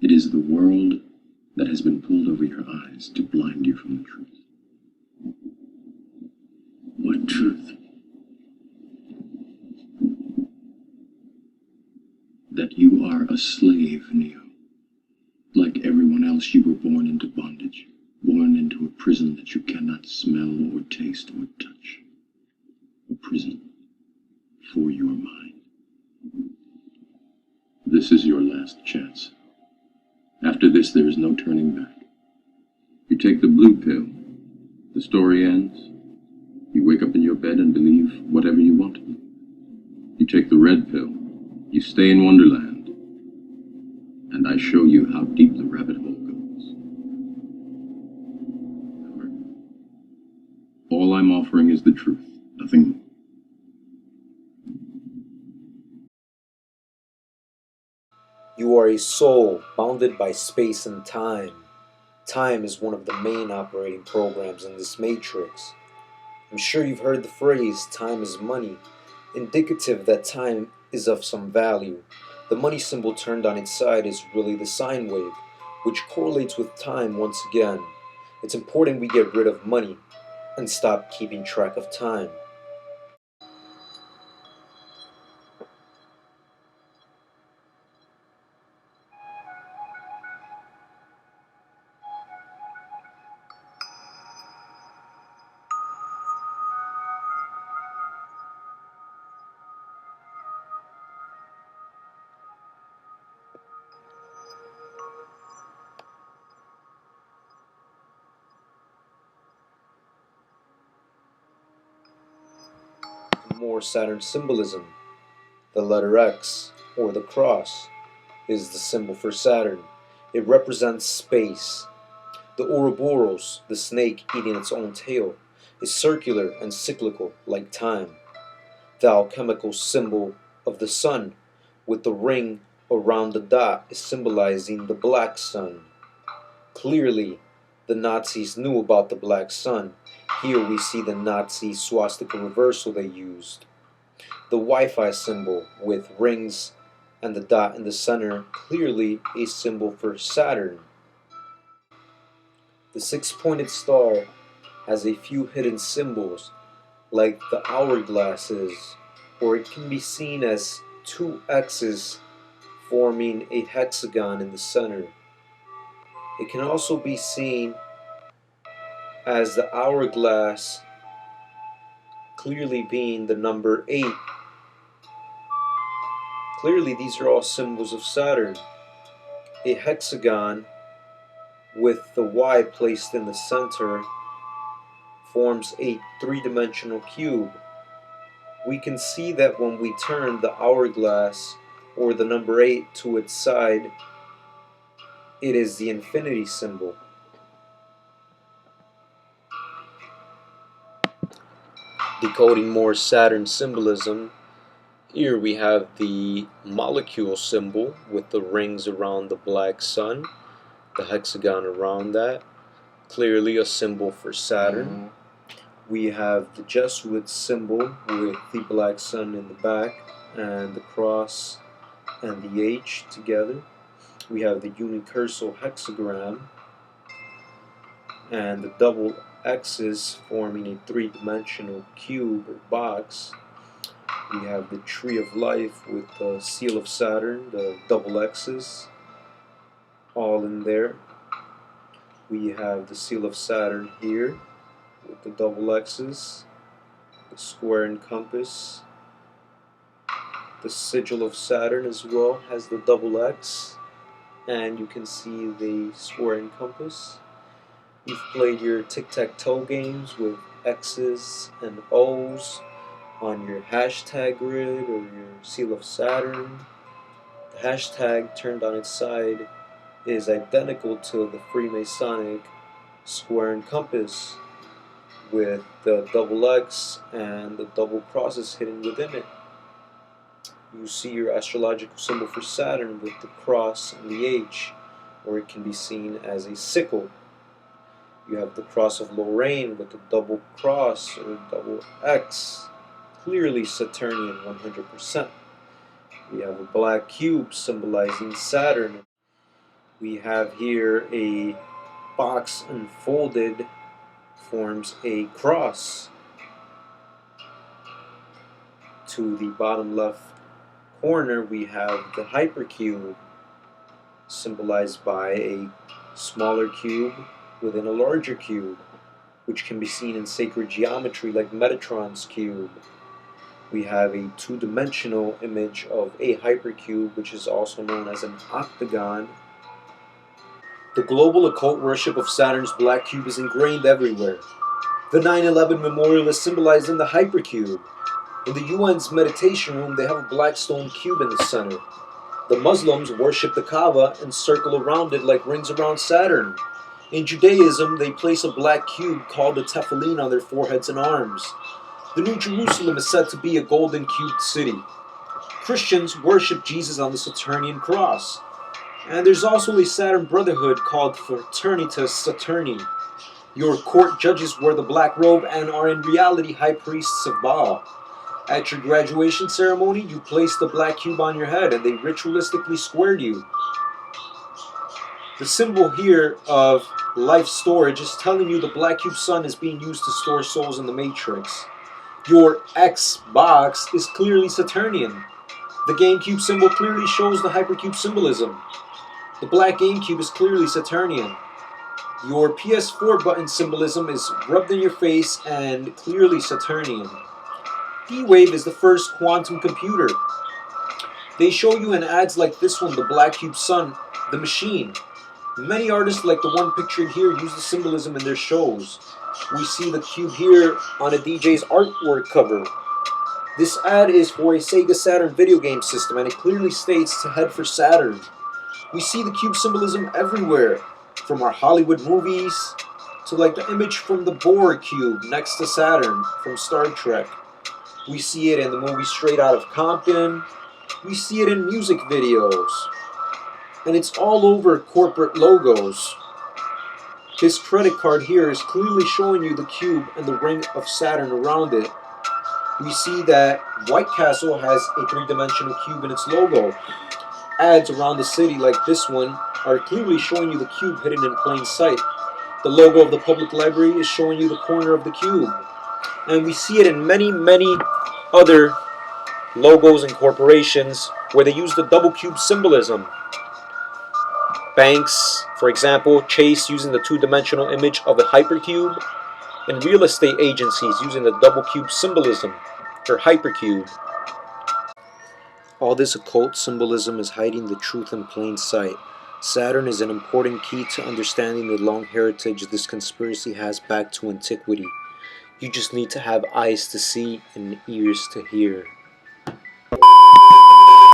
It is the world that has been pulled over your eyes to blind you from the truth. What truth? That you are a slave, Neo. Like everyone else, you were born into bondage, born into a prison that you cannot smell or taste or touch. A prison for your mind. This is your last chance. After this, there is no turning back. You take the blue pill, the story ends. You wake up in your bed and believe whatever you want to. You take the red pill, you stay in Wonderland, and I show you how deep the rabbit hole goes. Remember, all I'm offering is the truth, nothing more. You are a soul bounded by space and time. Time is one of the main operating programs in this matrix. I'm sure you've heard the phrase, time is money, indicative that time is of some value. The money symbol turned on its side is really the sine wave, which correlates with time once again. It's important we get rid of money and stop keeping track of time. More Saturn symbolism. The letter X, or the cross, is the symbol for Saturn. It represents space. The Ouroboros, the snake eating its own tail, is circular and cyclical like time. The alchemical symbol of the sun, with the ring around the dot, is symbolizing the black sun. Clearly, the Nazis knew about the black sun. Here we see the Nazi swastika reversal they used. The Wi-Fi symbol with rings and the dot in the center, clearly a symbol for Saturn. The six-pointed star has a few hidden symbols, like the hourglasses, or it can be seen as two X's forming a hexagon in the center. It can also be seen as the hourglass clearly being the number 8. Clearly these are all symbols of Saturn. A hexagon with the Y placed in the center forms a three-dimensional cube. We can see that when we turn the hourglass or the number 8 to its side, it is the infinity symbol. Decoding more Saturn symbolism, here we have the molecule symbol with the rings around the black sun, the hexagon around that, clearly a symbol for Saturn. We have the Jesuit symbol with the black sun in the back and the cross and the H together. We have the unicursal hexagram and the double X's forming a three-dimensional cube or box. We have the tree of life with the seal of Saturn, the double X's, all in there. We have the seal of Saturn here with the double X's, the square and compass. The sigil of Saturn as well has the double X, and you can see the square and compass. You've played your tic-tac-toe games with X's and O's on your hashtag grid or your seal of Saturn. The hashtag turned on its side is identical to the Freemasonic square and compass with the double X and the double crosses hidden within it. You see your astrological symbol for Saturn with the cross and the H, or it can be seen as a sickle. You have the cross of Lorraine with the double cross or double X, clearly Saturnian 100%. We have a black cube symbolizing Saturn. We have here a box unfolded forms a cross. To the bottom left corner we have the hypercube, symbolized by a smaller cube within a larger cube, which can be seen in sacred geometry like Metatron's cube. We have a two-dimensional image of a hypercube, which is also known as an octagon. The global occult worship of Saturn's black cube is ingrained everywhere. The 9/11 memorial is symbolized in the hypercube. In the UN's meditation room, they have a black stone cube in the center. The Muslims worship the Kaaba and circle around it like rings around Saturn. In Judaism, they place a black cube called a tefillin on their foreheads and arms. The New Jerusalem is said to be a golden cubed city. Christians worship Jesus on the Saturnian cross. And there's also a Saturn brotherhood called Fraternitas Saturni. Your court judges wear the black robe and are in reality high priests of Baal. At your graduation ceremony, you place the black cube on your head and they ritualistically squared you. The symbol here of life storage is telling you the black cube sun is being used to store souls in the matrix. Your X box is clearly Saturnian. The GameCube symbol clearly shows the hypercube symbolism. The black GameCube is clearly Saturnian. Your PS4 button symbolism is rubbed in your face and clearly Saturnian. D-Wave is the first quantum computer. They show you in ads like this one, the black cube sun, the machine. Many artists like the one pictured here use the symbolism in their shows. We see the cube here on a DJ's artwork cover. This ad is for a Sega Saturn video game system and it clearly states to head for Saturn. We see the cube symbolism everywhere, from our Hollywood movies to like the image from the Bohr cube next to Saturn from Star Trek. We see it in the movie Straight Outta Compton. We see it in music videos. And it's all over corporate logos. This credit card here is clearly showing you the cube and the ring of Saturn around it. We see that White Castle has a three-dimensional cube in its logo. Ads around the city like this one are clearly showing you the cube hidden in plain sight. The logo of the public library is showing you the corner of the cube. And we see it in many, many other logos and corporations where they use the double cube symbolism. Banks, for example, Chase using the two-dimensional image of the hypercube, and real estate agencies using the double cube symbolism, or hypercube. All this occult symbolism is hiding the truth in plain sight. Saturn is an important key to understanding the long heritage this conspiracy has back to antiquity. You just need to have eyes to see and ears to hear.